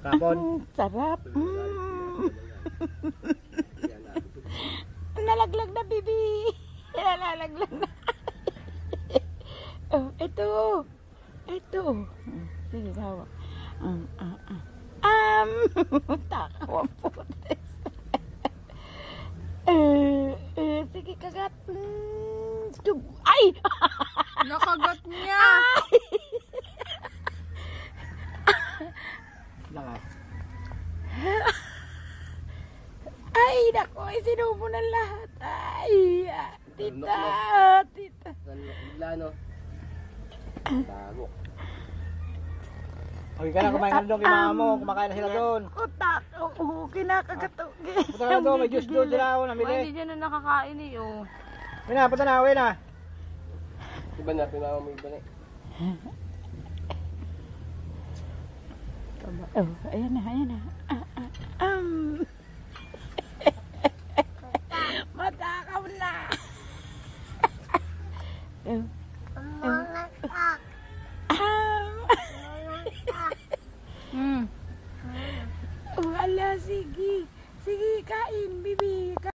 Kapon. Sarap. Nalaglag na, bibi. Nalaglag na. Oh, ito. Ito. Sige, hawak. Takawa po. Sige, kagat. Ay! Nakagat niya. Lakas. Ay, naku, sinubo ng lahat. Ay, tita, tita. Lano. Bago. Okay ka na, kumain ka na doon kay mama mo. Kumakain na sila doon. Utak, kinakagat. Punta ka na doon, may juice doon sila ako namili. Hindi dyan na nakakain eh, oh. Uwi na, punta na, uwi na. Iba na, pinama mo iba na. Oh, ayan na, ayan na. Matakaw na. Wala, sige. Sige, kain, bibi.